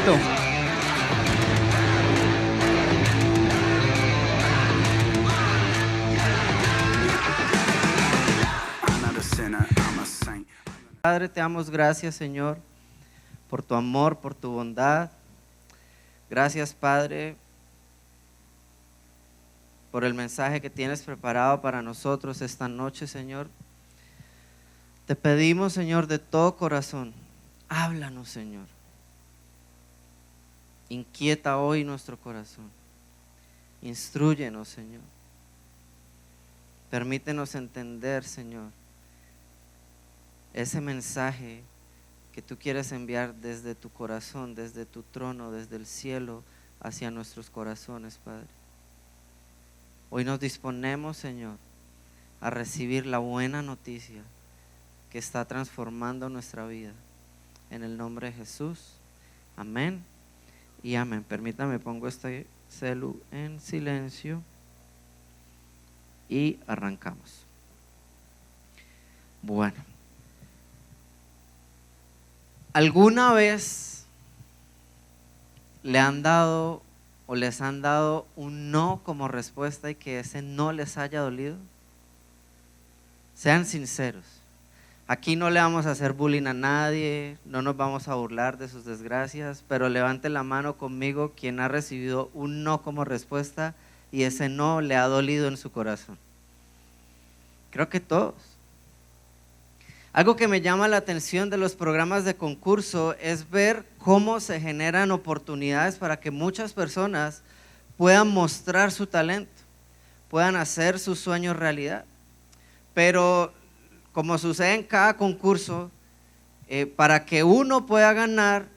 aplausito. Padre, te damos gracias, Señor, por tu amor, por tu bondad. Gracias, Padre, por el mensaje que tienes preparado para nosotros esta noche, Señor. Te pedimos, Señor, de todo corazón, háblanos, Señor. Inquieta hoy nuestro corazón. Instrúyenos, Señor. Permítenos entender, Señor, ese mensaje que tú quieres enviar desde tu corazón, desde tu trono, desde el cielo hacia nuestros corazones, Padre. Hoy nos disponemos, Señor, a recibir la buena noticia que está transformando nuestra vida. En el nombre de Jesús, amén y amén. Permítame, pongo este celu en silencio y arrancamos. Bueno, ¿alguna vez le han dado o les han dado un no como respuesta y que ese no les haya dolido? Sean sinceros. Aquí no le vamos a hacer bullying a nadie, no nos vamos a burlar de sus desgracias, pero levante la mano conmigo quien ha recibido un no como respuesta y ese no le ha dolido en su corazón. Creo que todos. Algo que me llama la atención de los programas de concurso es ver cómo se generan oportunidades para que muchas personas puedan mostrar su talento, puedan hacer sus sueños realidad. Pero como sucede en cada concurso, para que uno pueda ganar,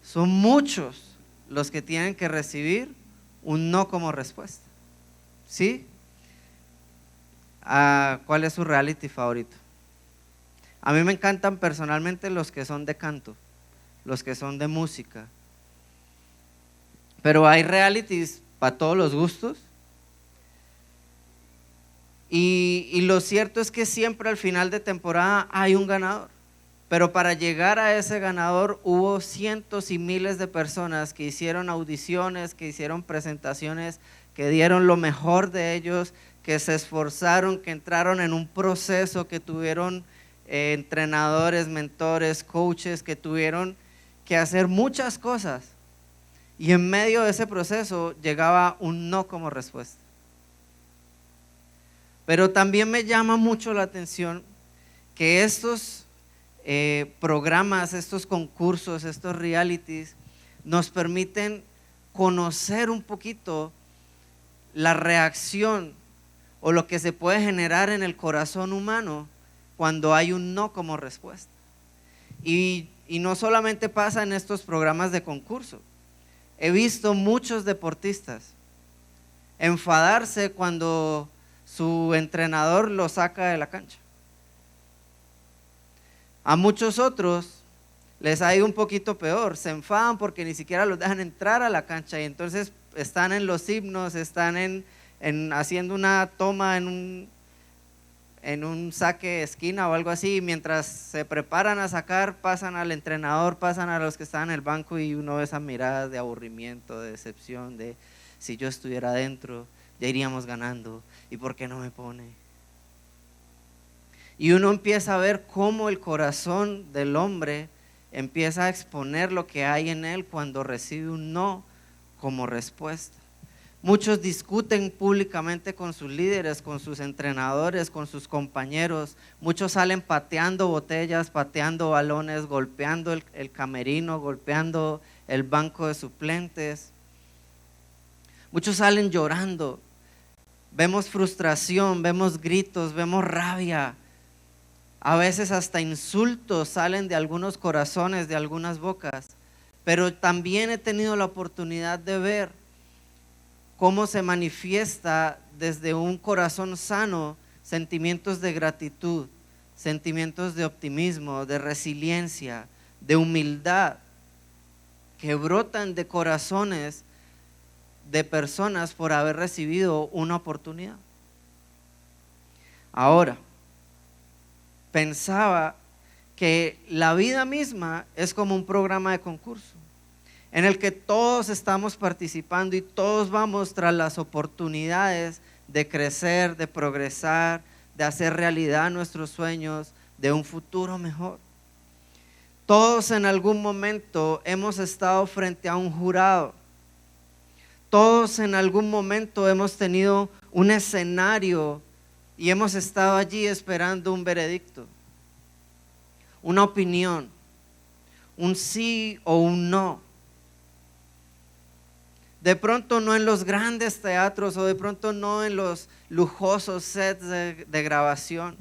son muchos los que tienen que recibir un no como respuesta. ¿Sí? ¿Cuál es su reality favorito? A mí me encantan personalmente los que son de canto, los que son de música. Pero hay realities para todos los gustos. Y lo cierto es que siempre al final de temporada hay un ganador. Pero para llegar a ese ganador hubo cientos y miles de personas que hicieron audiciones, que hicieron presentaciones, que dieron lo mejor de ellos, que se esforzaron, que entraron en un proceso, que tuvieron entrenadores, mentores, coaches, que tuvieron que hacer muchas cosas. Y en medio de ese proceso llegaba un no como respuesta. Pero también me llama mucho la atención que estos programas, estos concursos, estos realities nos permiten conocer un poquito la reacción o lo que se puede generar en el corazón humano cuando hay un no como respuesta. Y no solamente pasa en estos programas de concurso. He visto muchos deportistas enfadarse cuando su entrenador lo saca de la cancha. A muchos otros les ha ido un poquito peor, se enfadan porque ni siquiera los dejan entrar a la cancha y entonces están en los himnos, están en haciendo una toma en un saque de esquina o algo así, y mientras se preparan a sacar, pasan al entrenador, pasan a los que están en el banco y uno ve esas miradas de aburrimiento, de decepción, de si yo estuviera adentro, ya iríamos ganando, ¿y por qué no me pone? Y uno empieza a ver cómo el corazón del hombre empieza a exponer lo que hay en él cuando recibe un no como respuesta. Muchos discuten públicamente con sus líderes, con sus entrenadores, con sus compañeros. Muchos salen pateando botellas, pateando balones, golpeando el camerino, golpeando el banco de suplentes. Muchos salen llorando. Vemos frustración, vemos gritos, vemos rabia. A veces hasta insultos salen de algunos corazones, de algunas bocas. Pero también he tenido la oportunidad de ver cómo se manifiesta desde un corazón sano sentimientos de gratitud, sentimientos de optimismo, de resiliencia, de humildad, que brotan de corazones de personas por haber recibido una oportunidad. Ahora, pensaba que la vida misma es como un programa de concurso en el que todos estamos participando y todos vamos tras las oportunidades de crecer, de progresar, de hacer realidad nuestros sueños, de un futuro mejor. Todos en algún momento hemos estado frente a un jurado. Todos en algún momento hemos tenido un escenario y hemos estado allí esperando un veredicto, una opinión, un sí o un no. De pronto no en los grandes teatros o de pronto no en los lujosos sets de grabación.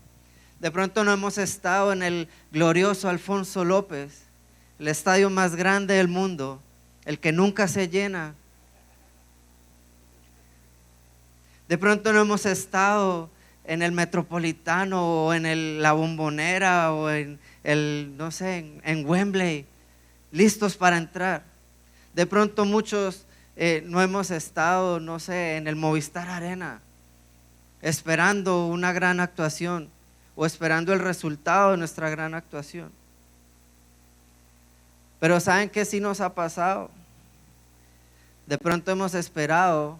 De pronto no hemos estado en el glorioso Alfonso López, el estadio más grande del mundo, el que nunca se llena. De pronto no hemos estado en el Metropolitano o en la Bombonera o en no sé, en Wembley, listos para entrar. De pronto muchos no hemos estado, no sé, en el Movistar Arena, esperando una gran actuación o esperando el resultado de nuestra gran actuación. Pero ¿saben qué sí nos ha pasado? De pronto hemos esperado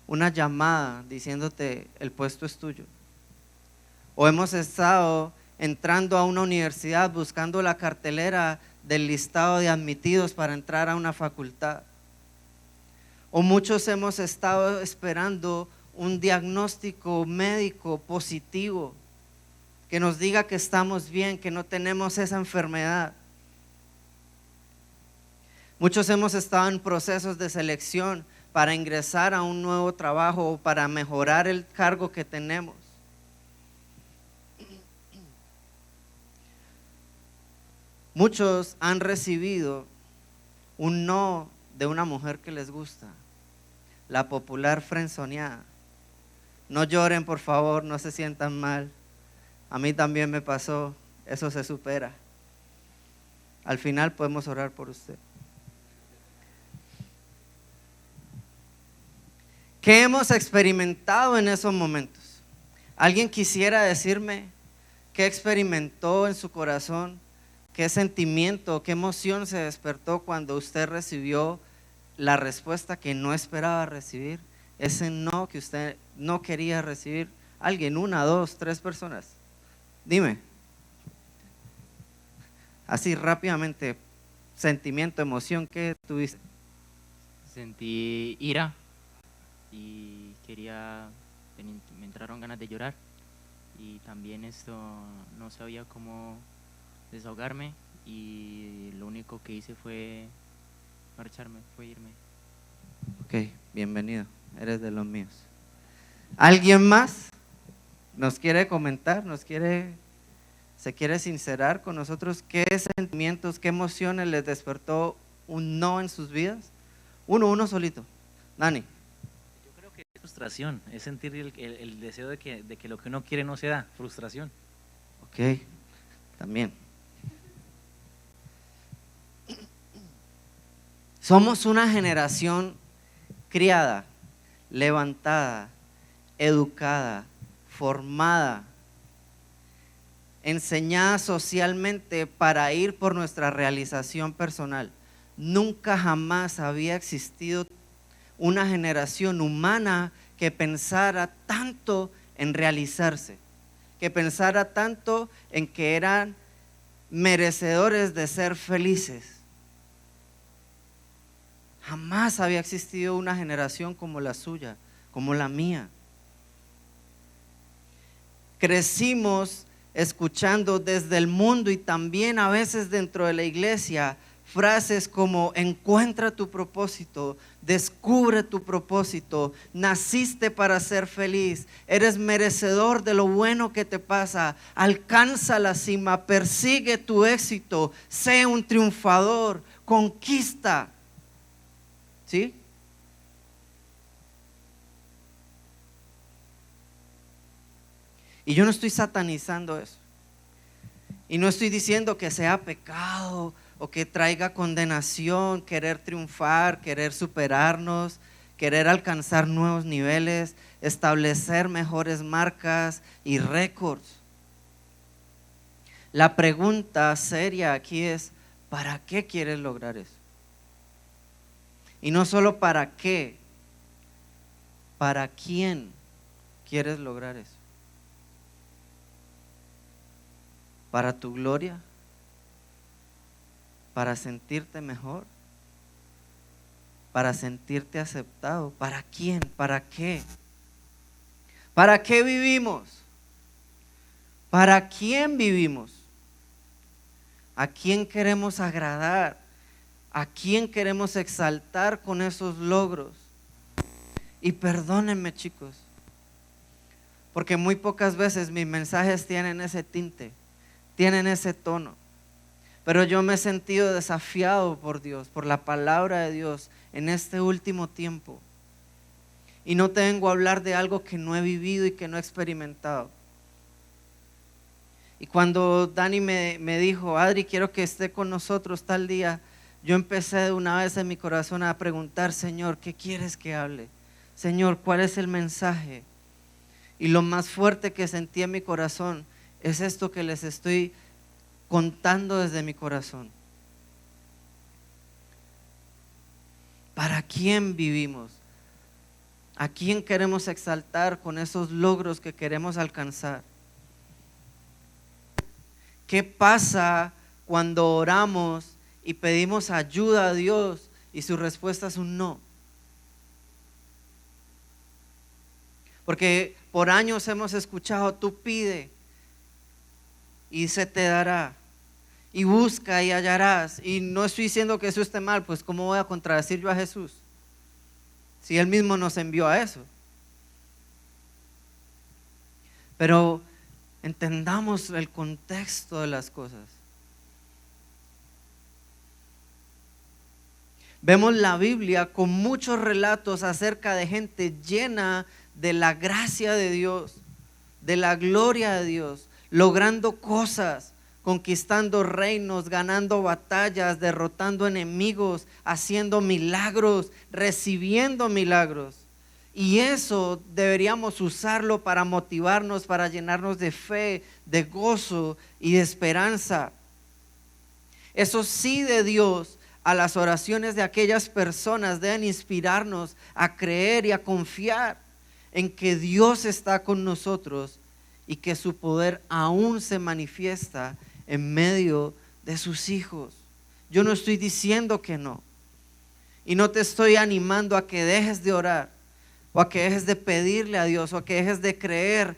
una llamada diciéndote el puesto es tuyo. O hemos estado entrando a una universidad buscando la cartelera del listado de admitidos para entrar a una facultad. O muchos hemos estado esperando un diagnóstico médico positivo que nos diga que estamos bien, que no tenemos esa enfermedad. Muchos hemos estado en procesos de selección para ingresar a un nuevo trabajo o para mejorar el cargo que tenemos. Muchos han recibido un no de una mujer que les gusta, la popular frenzoneada. No lloren, por favor, no se sientan mal. A mí también me pasó, eso se supera. Al final podemos orar por usted. ¿Qué hemos experimentado en esos momentos? ¿Alguien quisiera decirme qué experimentó en su corazón? ¿Qué sentimiento, qué emoción se despertó cuando usted recibió la respuesta que no esperaba recibir? Ese no que usted no quería recibir. Alguien, 1, 2, 3 personas. Dime. Así rápidamente, sentimiento, emoción, ¿qué tuviste? Sentí ira y me entraron ganas de llorar y también no sabía cómo desahogarme y lo único que hice fue marcharme, fue irme. Ok, bienvenido, eres de los míos. ¿Alguien más nos quiere comentar, se quiere sincerar con nosotros? ¿Qué sentimientos, qué emociones les despertó un no en sus vidas? Uno solito. Dani. Yo creo que es frustración, es sentir el deseo de que lo que uno quiere no se da, frustración. Ok, también. Somos una generación criada, levantada, educada, formada, enseñada socialmente para ir por nuestra realización personal. Nunca jamás había existido una generación humana que pensara tanto en realizarse, que pensara tanto en que eran merecedores de ser felices. Jamás había existido una generación como la suya, como la mía. Crecimos escuchando desde el mundo y también a veces dentro de la iglesia frases como encuentra tu propósito, descubre tu propósito, naciste para ser feliz, eres merecedor de lo bueno que te pasa, alcanza la cima, persigue tu éxito, sé un triunfador, conquista. ¿Sí? Y yo no estoy satanizando eso. Y no estoy diciendo que sea pecado o que traiga condenación, querer triunfar, querer superarnos, querer alcanzar nuevos niveles, establecer mejores marcas y récords. La pregunta seria aquí es, ¿para qué quieres lograr eso? Y no solo para qué, ¿para quién quieres lograr eso? ¿Para tu gloria? ¿Para sentirte mejor? ¿Para sentirte aceptado? ¿Para quién? ¿Para qué? ¿Para qué vivimos? ¿Para quién vivimos? ¿A quién queremos agradar? ¿A quién queremos exaltar con esos logros? Y perdónenme, chicos, porque muy pocas veces mis mensajes tienen ese tinte, tienen ese tono. Pero yo me he sentido desafiado por Dios, por la palabra de Dios en este último tiempo. Y no te vengo a hablar de algo que no he vivido y que no he experimentado. Y cuando Dani me dijo, Adri, quiero que esté con nosotros tal día, yo empecé de una vez en mi corazón a preguntar, Señor, ¿qué quieres que hable? Señor, ¿cuál es el mensaje? Y lo más fuerte que sentí en mi corazón es esto que les estoy contando desde mi corazón. ¿Para quién vivimos? ¿A quién queremos exaltar con esos logros que queremos alcanzar? ¿Qué pasa cuando oramos y pedimos ayuda a Dios y su respuesta es un no? Porque por años hemos escuchado, tú pide y se te dará, y busca y hallarás. Y no estoy diciendo que eso esté mal, pues ¿cómo voy a contradecir yo a Jesús? Si Él mismo nos envió a eso. Pero entendamos el contexto de las cosas. Vemos la Biblia con muchos relatos acerca de gente llena de la gracia de Dios, de la gloria de Dios, logrando cosas, conquistando reinos, ganando batallas, derrotando enemigos, haciendo milagros, recibiendo milagros. Y eso deberíamos usarlo para motivarnos, para llenarnos de fe, de gozo y de esperanza. Eso sí, de Dios, a las oraciones de aquellas personas deben inspirarnos a creer y a confiar en que Dios está con nosotros y que su poder aún se manifiesta en medio de sus hijos. Yo no estoy diciendo que no, y no te estoy animando a que dejes de orar, o a que dejes de pedirle a Dios, o a que dejes de creer,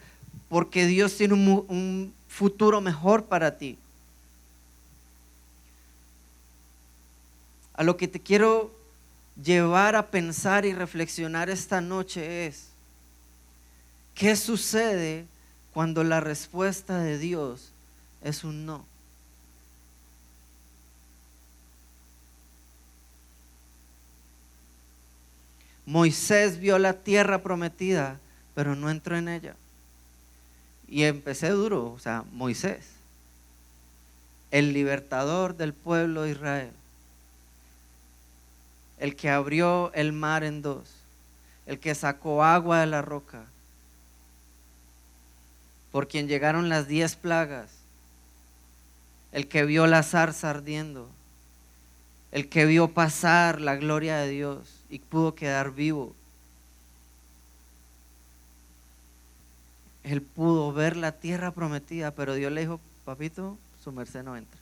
porque Dios tiene un futuro mejor para ti. A lo que te quiero llevar a pensar y reflexionar esta noche es, ¿qué sucede cuando la respuesta de Dios es un no? Moisés vio la tierra prometida, pero no entró en ella. Y empecé duro, o sea, Moisés, el libertador del pueblo de Israel, el que abrió el mar en dos, el que sacó agua de la roca, por quien llegaron las 10 plagas, el que vio la zarza ardiendo, el que vio pasar la gloria de Dios y pudo quedar vivo. Él pudo ver la tierra prometida, pero Dios le dijo, papito, su merced no entra.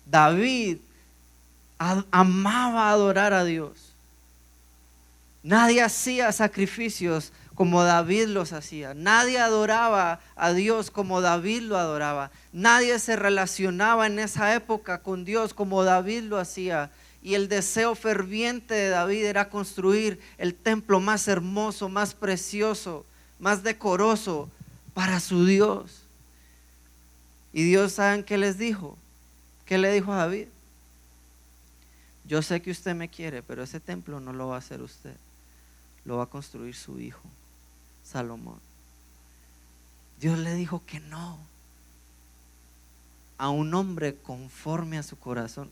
David amaba adorar a Dios. Nadie hacía sacrificios como David los hacía. Nadie adoraba a Dios como David lo adoraba. Nadie se relacionaba en esa época con Dios como David lo hacía. Y el deseo ferviente de David era construir el templo más hermoso, más precioso, más decoroso para su Dios. Y Dios, ¿saben qué les dijo? ¿Qué le dijo a David? Yo sé que usted me quiere, pero ese templo no lo va a hacer usted. Lo va a construir su hijo, Salomón. Dios le dijo que no a un hombre conforme a su corazón.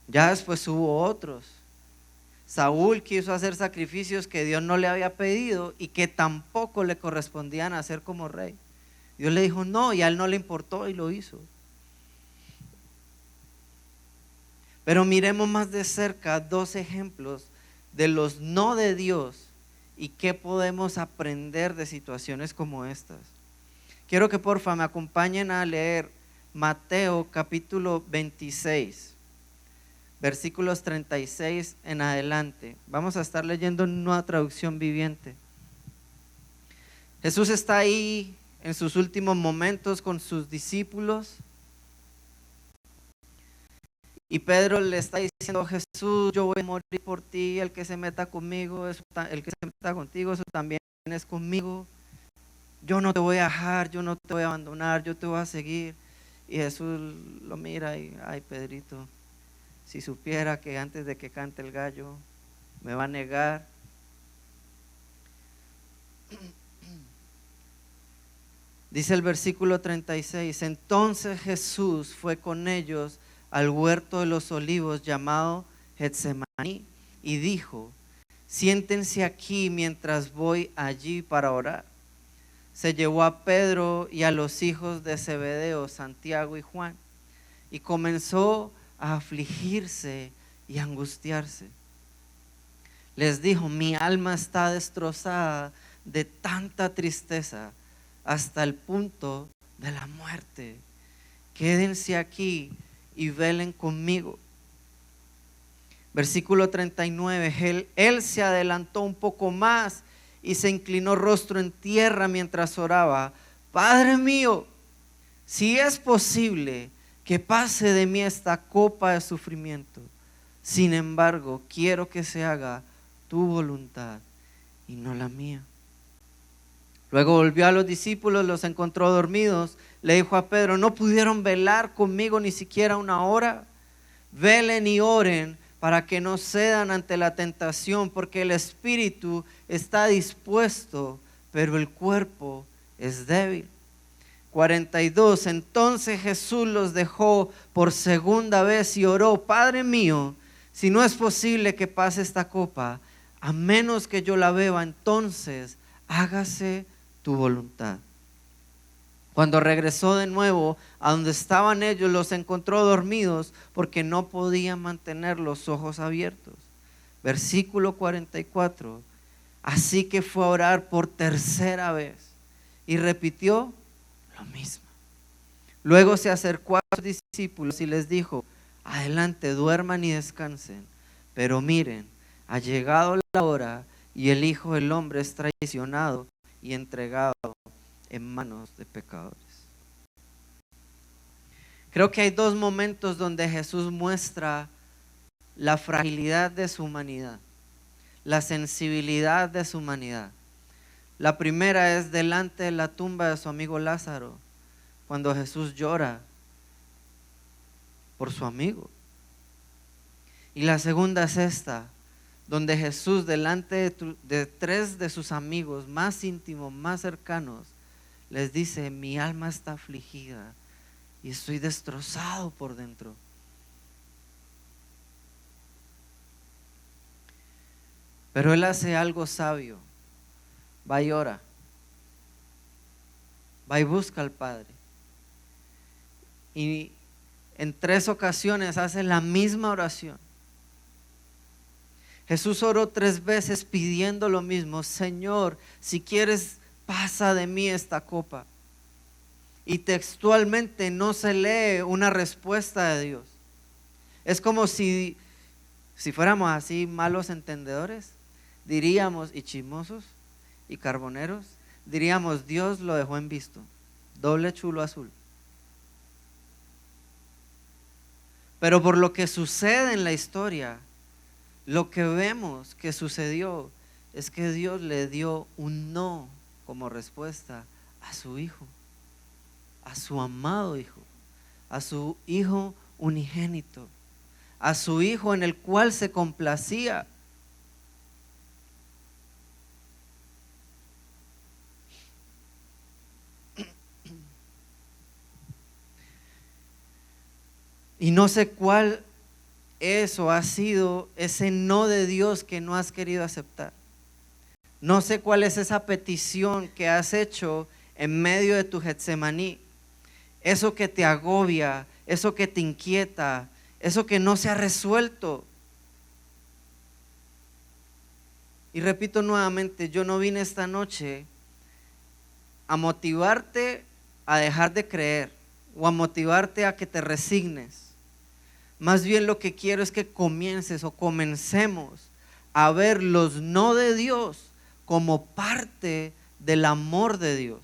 Ya después hubo otros Saúl quiso hacer sacrificios que Dios no le había pedido y que tampoco le correspondían hacer como rey. Dios le dijo no y a él no le importó y lo hizo. Pero miremos más de cerca 2 ejemplos de los no de Dios y qué podemos aprender de situaciones como estas. Quiero que porfa me acompañen a leer Mateo capítulo 26, versículos 36 en adelante. Vamos a estar leyendo en Nueva Traducción Viviente. Jesús está ahí en sus últimos momentos con sus discípulos. Y Pedro le está diciendo: Jesús, yo voy a morir por ti, el que se meta conmigo, el que se meta contigo, eso también es conmigo. Yo no te voy a dejar, yo no te voy a abandonar, yo te voy a seguir. Y Jesús lo mira y: ay, Pedrito, si supiera que antes de que cante el gallo me va a negar. Dice el versículo 36, entonces Jesús fue con ellos al huerto de los olivos llamado Getsemaní y dijo: siéntense aquí mientras voy allí para orar. Se llevó a Pedro y a los hijos de Zebedeo, Santiago y Juan, y comenzó a afligirse y angustiarse. Les dijo: mi alma está destrozada de tanta tristeza hasta el punto de la muerte. Quédense aquí y velen conmigo. Versículo 39, él se adelantó un poco más y se inclinó rostro en tierra mientras oraba: Padre mío, si es posible, que pase de mí esta copa de sufrimiento. Sin embargo, quiero que se haga tu voluntad y no la mía. Luego volvió a los discípulos, los encontró dormidos. Le dijo a Pedro: ¿no pudieron velar conmigo ni siquiera una hora? Velen y oren para que no cedan ante la tentación, porque el espíritu está dispuesto, pero el cuerpo es débil. 42, entonces Jesús los dejó por segunda vez y oró: Padre mío, si no es posible que pase esta copa, a menos que yo la beba, entonces hágase tu voluntad. Cuando regresó de nuevo a donde estaban ellos, los encontró dormidos porque no podían mantener los ojos abiertos. Versículo 44, así que fue a orar por tercera vez y repitió lo mismo. Luego se acercó a sus discípulos y les dijo: adelante, duerman y descansen. Pero miren, ha llegado la hora y el Hijo del Hombre es traicionado y entregado en manos de pecadores. Creo que hay 2 momentos donde Jesús muestra la fragilidad de su humanidad, la sensibilidad de su humanidad. La primera es delante de la tumba de su amigo Lázaro, cuando Jesús llora por su amigo. Y la segunda es esta, donde Jesús delante de 3 de sus amigos más íntimos, más cercanos, les dice: mi alma está afligida y estoy destrozado por dentro. Pero él hace algo sabio. Va y ora. Va y busca al Padre. Y en 3 ocasiones hace la misma oración. Jesús oró 3 veces pidiendo lo mismo: Señor, si quieres, pasa de mí esta copa. Y textualmente no se lee una respuesta de Dios. Es como si fuéramos así malos entendedores, diríamos, y chismosos y carboneros, diríamos: Dios lo dejó en visto, doble chulo azul. Pero por lo que sucede en la historia, lo que vemos que sucedió es que Dios le dio un no como respuesta a su hijo, a su amado hijo, a su hijo unigénito, a su hijo en el cual se complacía. Y no sé cuál es o ha sido ese no de Dios que no has querido aceptar. No sé cuál es esa petición que has hecho en medio de tu Getsemaní. Eso que te agobia, eso que te inquieta, eso que no se ha resuelto. Y repito nuevamente, yo no vine esta noche a motivarte a dejar de creer o a motivarte a que te resignes. Más bien lo que quiero es que comiences o comencemos a ver los no de Dios como parte del amor de Dios.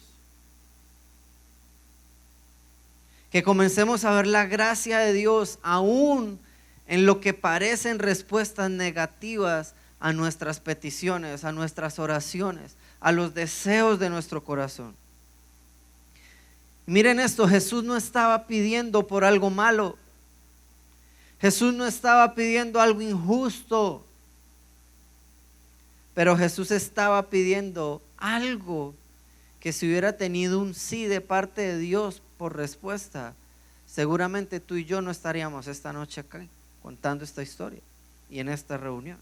Que comencemos a ver la gracia de Dios aún en lo que parecen respuestas negativas a nuestras peticiones, a nuestras oraciones, a los deseos de nuestro corazón. Miren esto, Jesús no estaba pidiendo por algo malo. Jesús no estaba pidiendo algo injusto. Pero Jesús estaba pidiendo algo que si hubiera tenido un sí de parte de Dios por respuesta, seguramente tú y yo no estaríamos esta noche acá contando esta historia y en esta reunión.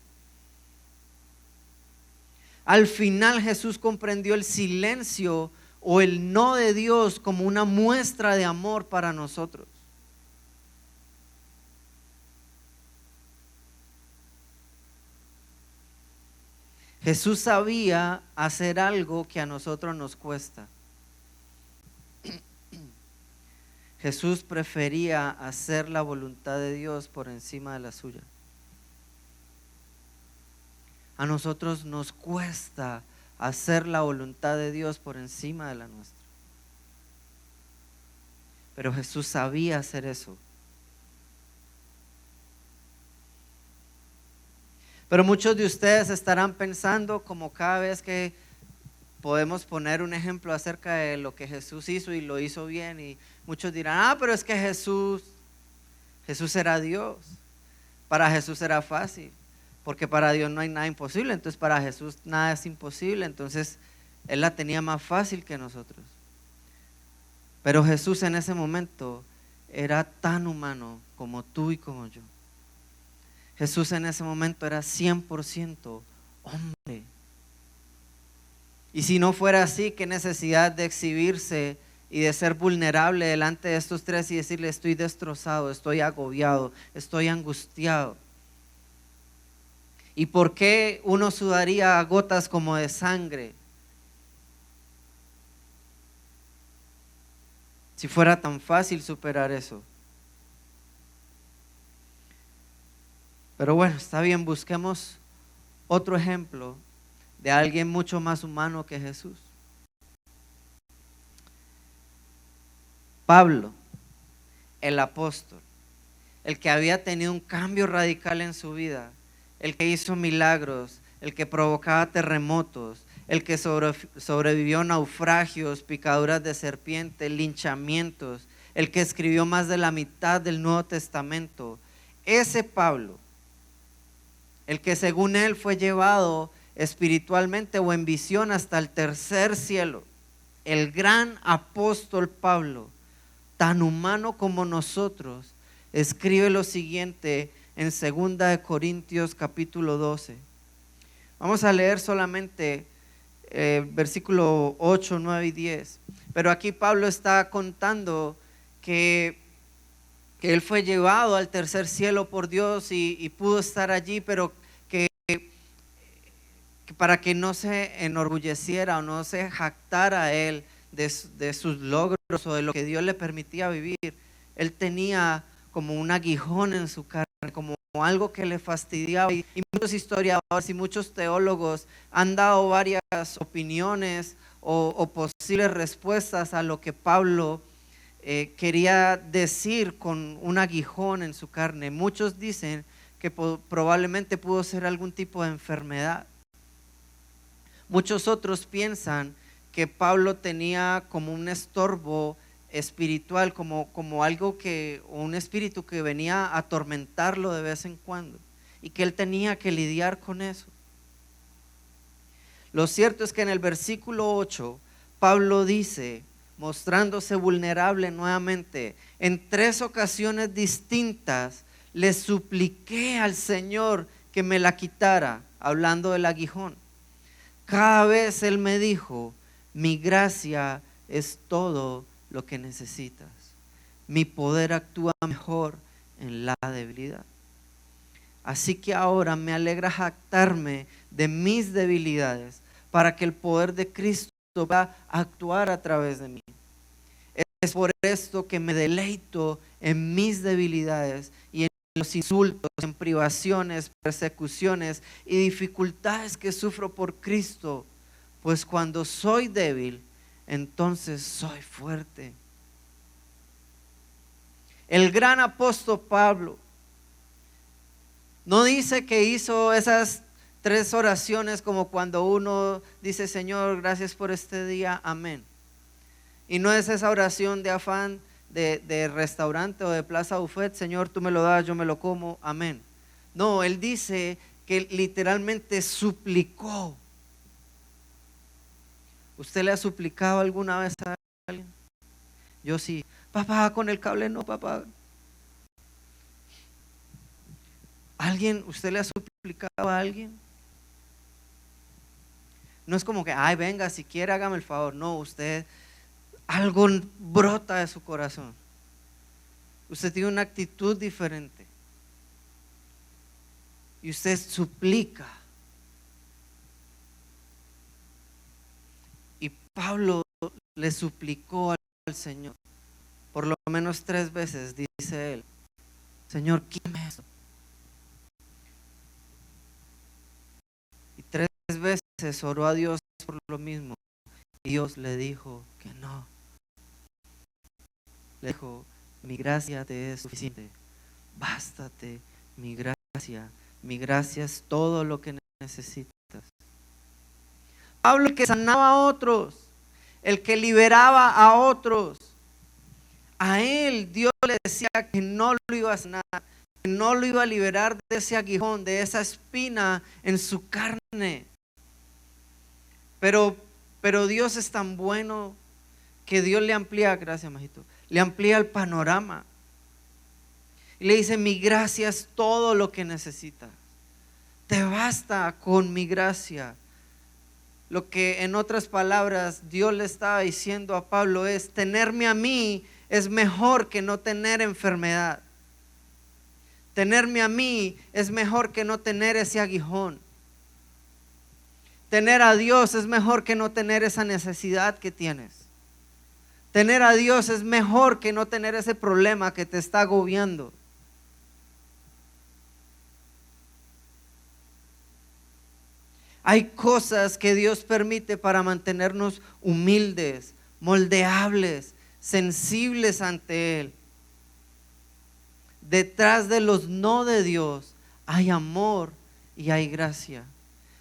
Al final Jesús comprendió el silencio o el no de Dios como una muestra de amor para nosotros. Jesús sabía hacer algo que a nosotros nos cuesta. Jesús prefería hacer la voluntad de Dios por encima de la suya. A nosotros nos cuesta hacer la voluntad de Dios por encima de la nuestra. Pero Jesús sabía hacer eso. Pero muchos de ustedes estarán pensando, como cada vez que podemos poner un ejemplo acerca de lo que Jesús hizo y lo hizo bien, y muchos dirán, pero es que Jesús era Dios. Para Jesús era fácil, porque para Dios no hay nada imposible, entonces para Jesús nada es imposible, entonces Él la tenía más fácil que nosotros. Pero Jesús en ese momento era tan humano como tú y como yo. Jesús en ese momento era 100% hombre. Y si no fuera así, qué necesidad de exhibirse y de ser vulnerable delante de estos tres y decirle: estoy destrozado, estoy agobiado, estoy angustiado. ¿Y por qué uno sudaría gotas como de sangre si fuera tan fácil superar eso? Pero bueno, está bien, busquemos otro ejemplo de alguien mucho más humano que Jesús. Pablo, el apóstol, el que había tenido un cambio radical en su vida, el que hizo milagros, el que provocaba terremotos, el que sobrevivió a naufragios, picaduras de serpiente, linchamientos, el que escribió más de la mitad del Nuevo Testamento. Ese Pablo, el que según él fue llevado espiritualmente o en visión hasta el tercer cielo, el gran apóstol Pablo, tan humano como nosotros, escribe lo siguiente en 2 Corintios capítulo 12. Vamos a leer solamente versículo 8, 9 y 10. Pero aquí Pablo está contando que él fue llevado al tercer cielo por Dios y pudo estar allí, pero que para que no se enorgulleciera o no se jactara él de sus logros o de lo que Dios le permitía vivir. Él tenía como un aguijón en su carne, como algo que le fastidiaba, y muchos historiadores y muchos teólogos han dado varias opiniones o posibles respuestas a lo que Pablo quería decir con un aguijón en su carne. Muchos dicen que probablemente pudo ser algún tipo de enfermedad. Muchos otros piensan que Pablo tenía como un estorbo espiritual, como algo o un espíritu que venía a atormentarlo de vez en cuando y que él tenía que lidiar con eso. Lo cierto es que en el versículo 8 Pablo dice, mostrándose vulnerable nuevamente, en 3 ocasiones distintas le supliqué al Señor que me la quitara, hablando del aguijón. Cada vez Él me dijo, mi gracia es todo lo que necesitas. Mi poder actúa mejor en la debilidad. Así que ahora me alegra jactarme de mis debilidades para que el poder de Cristo pueda actuar a través de mí. Es por esto que me deleito en mis debilidades y en los insultos, en privaciones, persecuciones y dificultades que sufro por Cristo. Pues cuando soy débil, entonces soy fuerte. El gran apóstol Pablo no dice que hizo esas 3 oraciones como cuando uno dice, Señor, gracias por este día, amén. Y no es esa oración de afán de restaurante o de plaza buffet, Señor, tú me lo das, yo me lo como, amén. No, él dice que literalmente suplicó. ¿Usted le ha suplicado alguna vez a alguien? Yo sí. Papá, con el cable no, papá. ¿Alguien, usted le ha suplicado a alguien? No es como que, ay, venga, si quiere hágame el favor. No, usted, algo brota de su corazón. Usted tiene una actitud diferente. Y usted suplica. Y Pablo le suplicó al Señor. Por lo menos 3 veces, dice él, Señor, quítame esto. Y 3 veces oró a Dios por lo mismo. Y Dios le dijo que no. Le dijo, mi gracia te es suficiente. Bástate mi gracia. Mi gracia es todo lo que necesitas. Pablo, el que sanaba a otros, el que liberaba a otros, a él Dios le decía que no lo iba a sanar, que no lo iba a liberar de ese aguijón, de esa espina en su carne. Pero Dios es tan bueno que Dios le amplía, gracias majito, le amplía el panorama. Y le dice, mi gracia es todo lo que necesitas. Te basta con mi gracia. Lo que en otras palabras Dios le estaba diciendo a Pablo es, tenerme a mí es mejor que no tener enfermedad. Tenerme a mí es mejor que no tener ese aguijón. Tener a Dios es mejor que no tener esa necesidad que tienes. Tener a Dios es mejor que no tener ese problema que te está agobiando. Hay cosas que Dios permite para mantenernos humildes, moldeables, sensibles ante Él. Detrás de los no de Dios hay amor y hay gracia.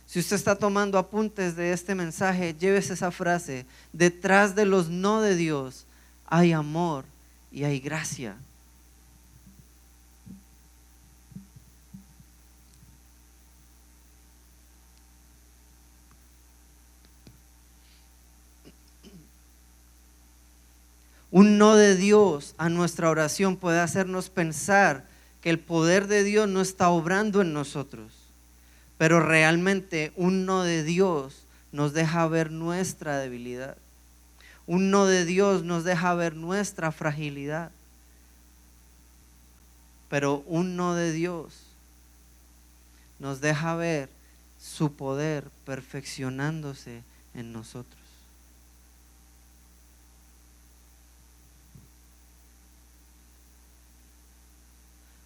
Si usted está tomando apuntes de este mensaje, llévese esa frase. Detrás de los no de Dios hay amor y hay gracia. Un no de Dios a nuestra oración puede hacernos pensar que el poder de Dios no está obrando en nosotros. Pero realmente un no de Dios nos deja ver nuestra debilidad. Un no de Dios nos deja ver nuestra fragilidad. Pero un no de Dios nos deja ver su poder perfeccionándose en nosotros.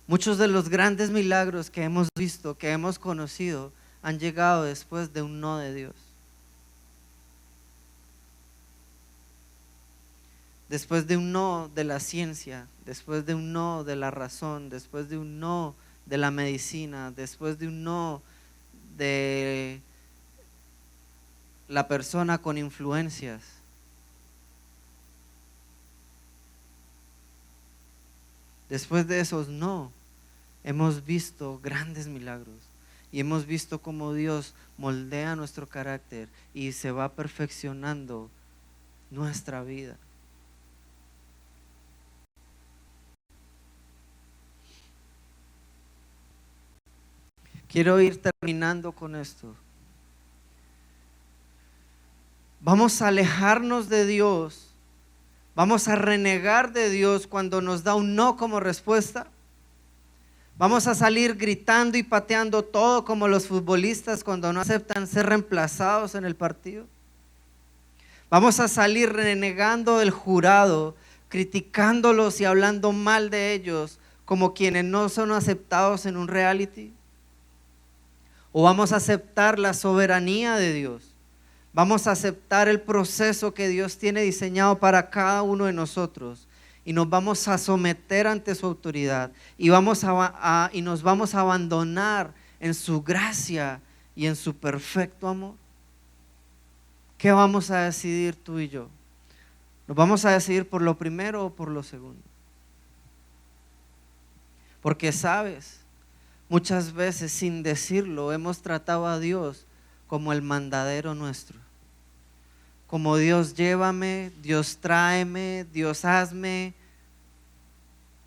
Muchos de los grandes milagros que hemos visto, que hemos conocido, han llegado después de un no de Dios. Después de un no de la ciencia, después de un no de la razón, después de un no de la medicina, después de un no de la persona con influencias. Después de esos no, hemos visto grandes milagros y hemos visto cómo Dios moldea nuestro carácter y se va perfeccionando nuestra vida. Quiero ir terminando con esto. Vamos a alejarnos de Dios. Vamos a renegar de Dios cuando nos da un no como respuesta. Vamos a salir gritando y pateando todo como los futbolistas cuando no aceptan ser reemplazados en el partido. Vamos a salir renegando del jurado, criticándolos y hablando mal de ellos como quienes no son aceptados en un reality. O vamos a aceptar la soberanía de Dios. Vamos a aceptar el proceso que Dios tiene diseñado para cada uno de nosotros y nos vamos a someter ante su autoridad y nos vamos a abandonar en su gracia y en su perfecto amor. ¿Qué vamos a decidir tú y yo? ¿Nos vamos a decidir por lo primero o por lo segundo? Porque sabes, muchas veces sin decirlo hemos tratado a Dios como el mandadero nuestro. Como Dios llévame, Dios tráeme, Dios hazme,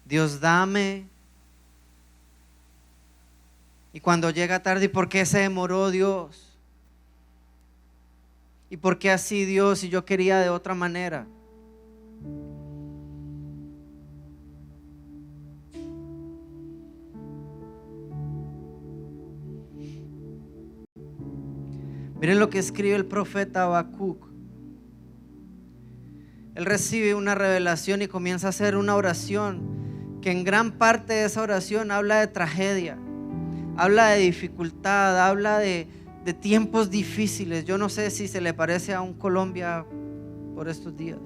Dios dame. Y cuando llega tarde, ¿y por qué se demoró Dios? ¿Y por qué así Dios si yo quería de otra manera? Miren lo que escribe el profeta Habacuc. Él recibe una revelación y comienza a hacer una oración que en gran parte de esa oración habla de tragedia, habla de dificultad, habla de tiempos difíciles. Yo no sé si se le parece a un Colombia por estos días,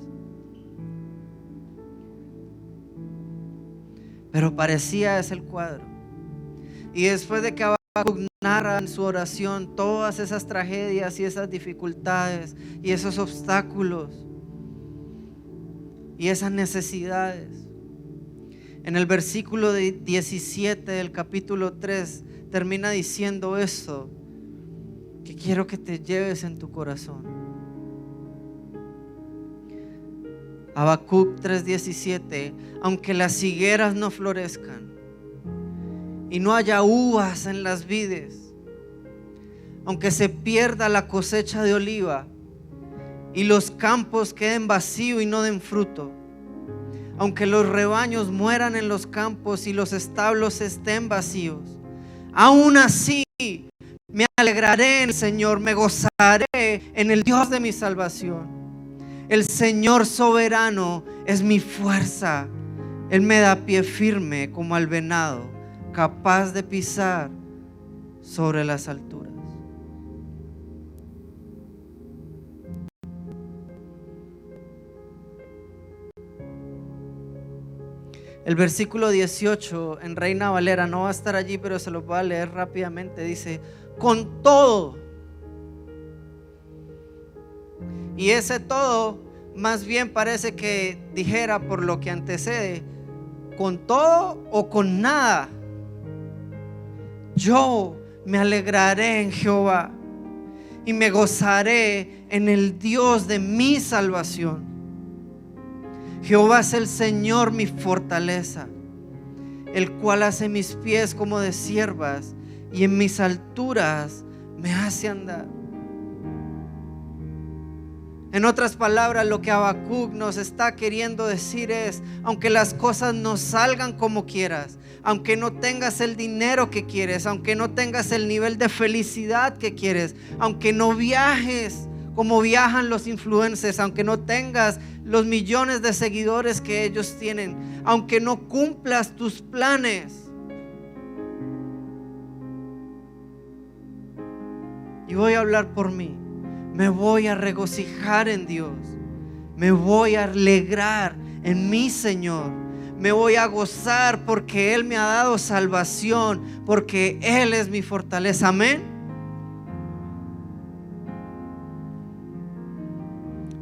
pero parecía ese el cuadro. Y después de que Habacuc narra en su oración todas esas tragedias y esas dificultades y esos obstáculos y esas necesidades, en el versículo 17 del capítulo 3 termina diciendo esto que quiero que te lleves en tu corazón. Habacuc 3:17: aunque las higueras no florezcan y no haya uvas en las vides, aunque se pierda la cosecha de oliva y los campos queden vacíos y no den fruto, aunque los rebaños mueran en los campos y los establos estén vacíos, aún así me alegraré en el Señor, me gozaré en el Dios de mi salvación. El Señor soberano es mi fuerza. Él me da pie firme como al venado, capaz de pisar sobre las alturas. El versículo 18 en Reina Valera no va a estar allí, pero se lo voy a leer rápidamente. Dice: con todo. Y ese todo más bien parece que dijera, por lo que antecede, con todo o con nada. Yo me alegraré en Jehová y me gozaré en el Dios de mi salvación. Jehová es el Señor mi fortaleza, el cual hace mis pies como de ciervas y en mis alturas me hace andar. En otras palabras, lo que Habacuc nos está queriendo decir es: aunque las cosas no salgan como quieras, aunque no tengas el dinero que quieres, aunque no tengas el nivel de felicidad que quieres, aunque no viajes como viajan los influencers, aunque no tengas los millones de seguidores que ellos tienen, aunque no cumplas tus planes, y voy a hablar por mí, me voy a regocijar en Dios, me voy a alegrar en mi Señor, me voy a gozar porque Él me ha dado salvación, porque Él es mi fortaleza. Amén.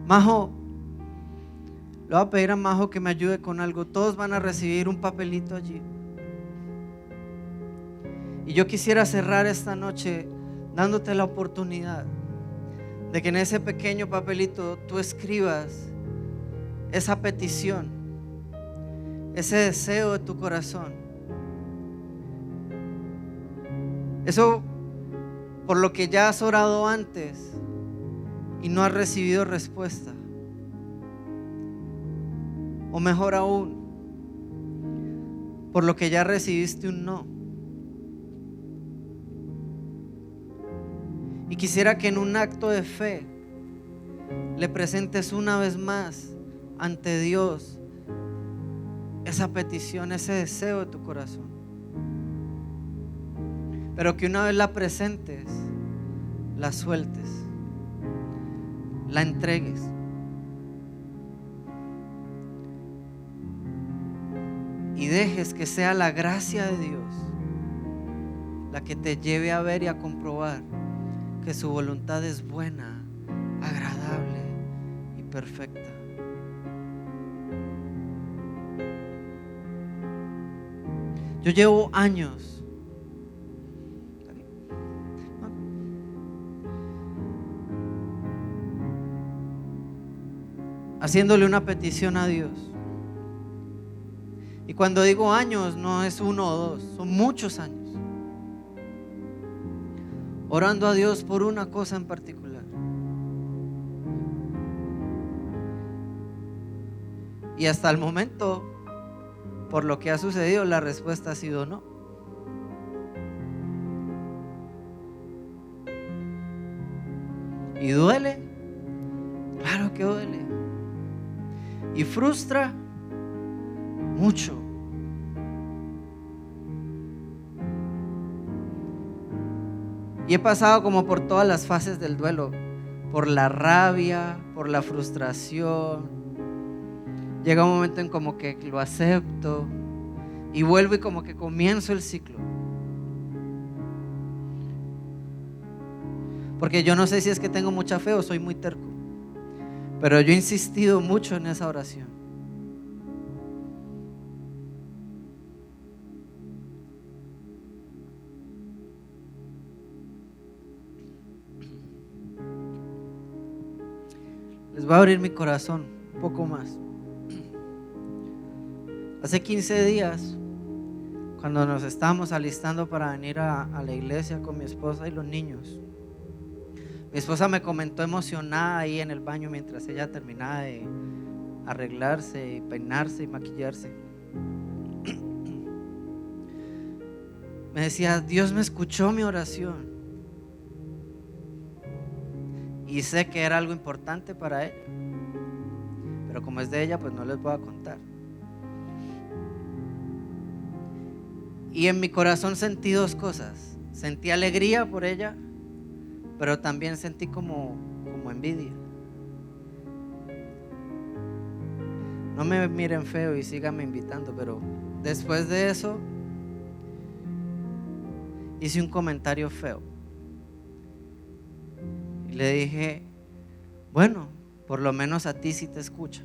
Majo, le voy a pedir a Majo que me ayude con algo. Todos van a recibir un papelito allí. Y yo quisiera cerrar esta noche dándote la oportunidad de que en ese pequeño papelito tú escribas esa petición, ese deseo de tu corazón, Eso por lo que ya has orado antes y no has recibido respuesta. O mejor aún, por lo que ya recibiste un no. Y quisiera que en un acto de fe le presentes una vez más ante Dios esa petición, ese deseo de tu corazón. Pero que una vez la presentes, la sueltes, la entregues. Y dejes que sea la gracia de Dios la que te lleve a ver y a comprobar que su voluntad es buena, agradable y perfecta. Yo llevo años haciéndole una petición a Dios. Y cuando digo años, no es 1 o 2, son muchos años. Orando a Dios por una cosa en particular. Y hasta el momento, por lo que ha sucedido, la respuesta ha sido no. ¿Y duele? Claro que duele. ¿Y frustra? Mucho. Y he pasado como por todas las fases del duelo, por la rabia, por la frustración. Llega un momento en como que lo acepto y vuelvo y como que comienzo el ciclo. Porque yo no sé si es que tengo mucha fe o soy muy terco, pero yo he insistido mucho en esa oración. Les voy a abrir mi corazón un poco más. Hace 15 días, cuando nos estábamos alistando para venir a la iglesia con mi esposa y los niños, mi esposa me comentó emocionada ahí en el baño mientras ella terminaba de arreglarse y peinarse y maquillarse. Me decía: Dios me escuchó mi oración. Y sé que era algo importante para ella, pero como es de ella, pues no les voy a contar. Y en mi corazón sentí dos cosas. Sentí alegría por ella, pero también sentí como envidia. No me miren feo y síganme invitando, pero después de eso hice un comentario feo. Y le dije: bueno, por lo menos a ti sí te escucha.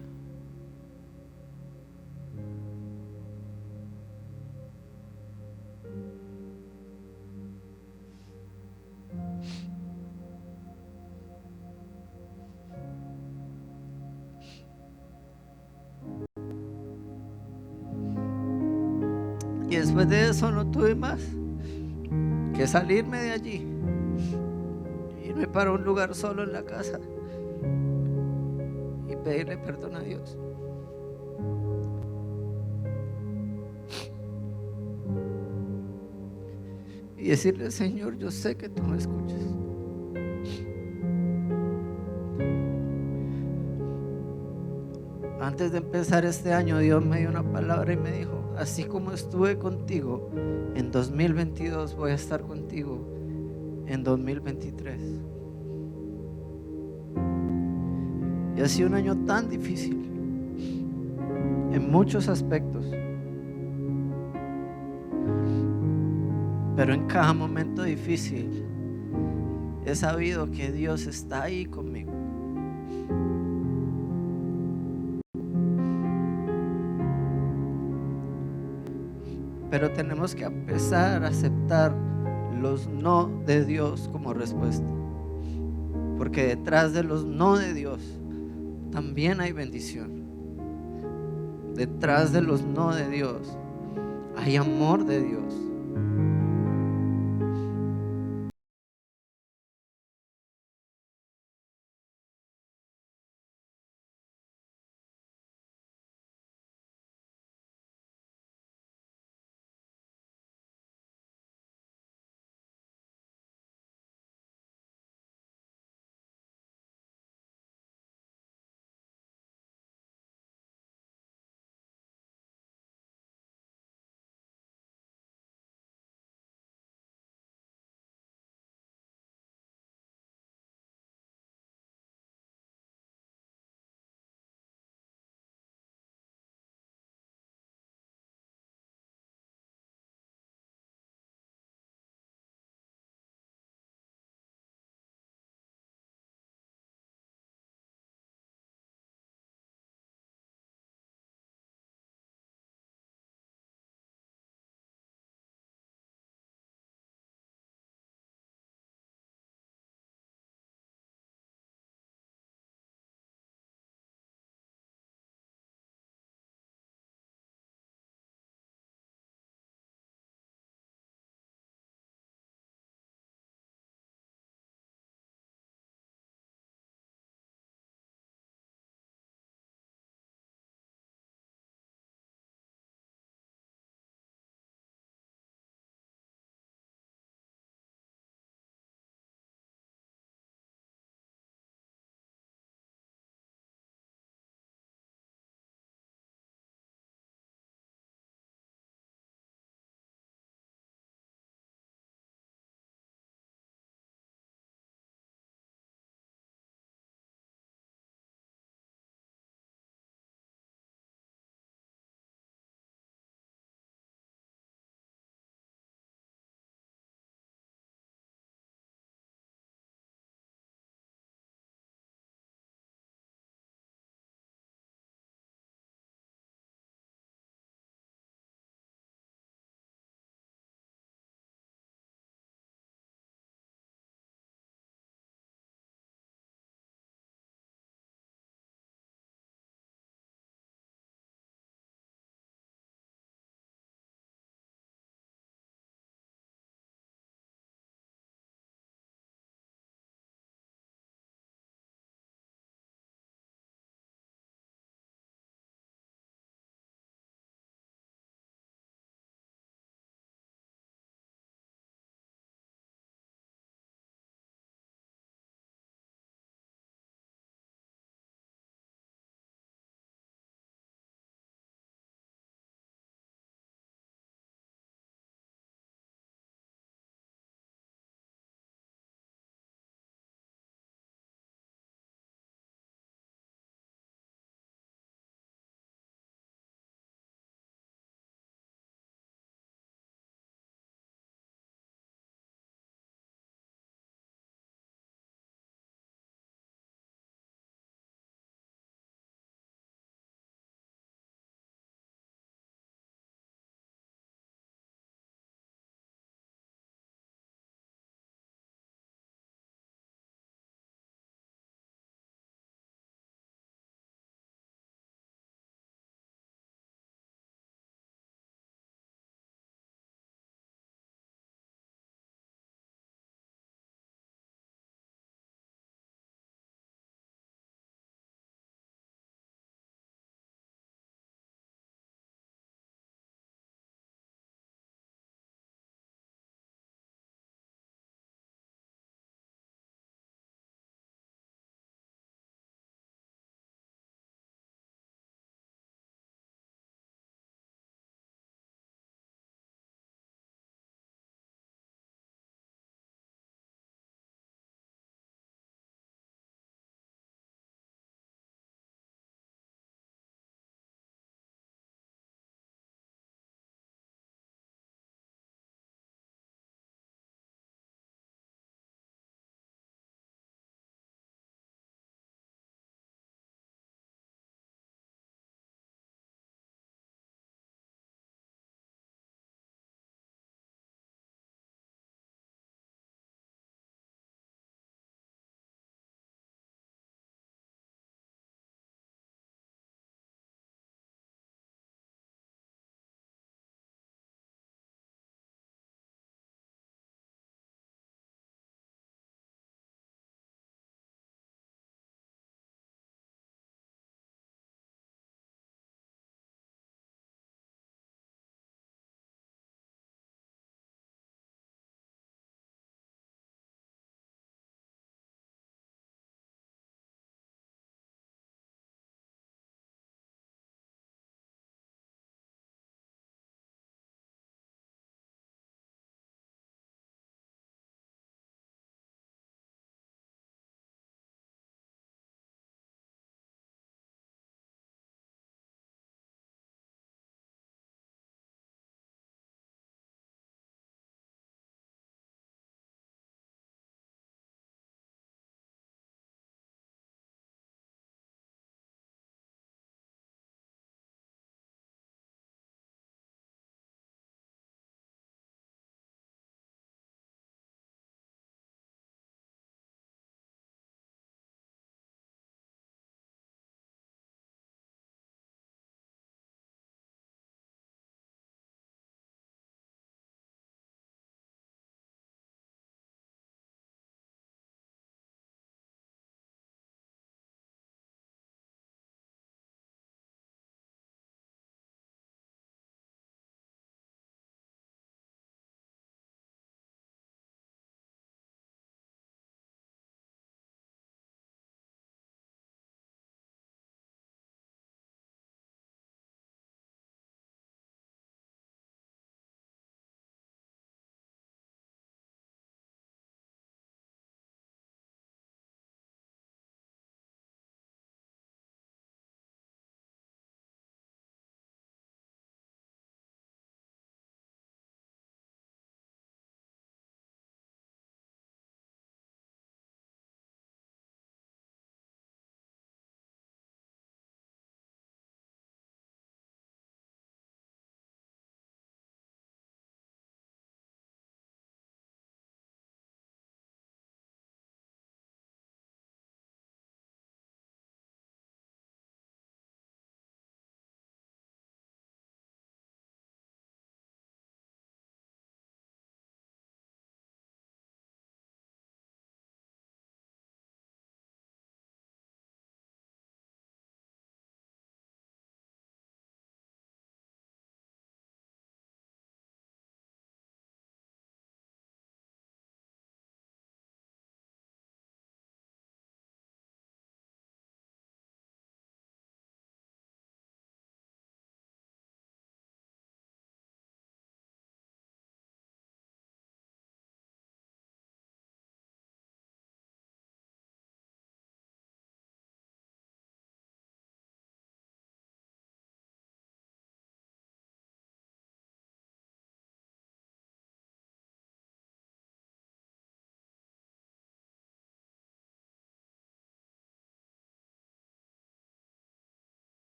Y después de eso no tuve más que salirme de allí, irme para un lugar solo en la casa y pedirle perdón a Dios. Y decirle: Señor, yo sé que tú me escuchas. Antes de empezar este año, Dios me dio una palabra y me dijo: así como estuve contigo en 2022, voy a estar contigo en 2023. Y ha sido un año tan difícil en muchos aspectos, pero en cada momento difícil he sabido que Dios está ahí conmigo. Pero tenemos que empezar a aceptar los no de Dios como respuesta, porque detrás de los no de Dios también hay bendición. Detrás de los no de Dios hay amor de Dios.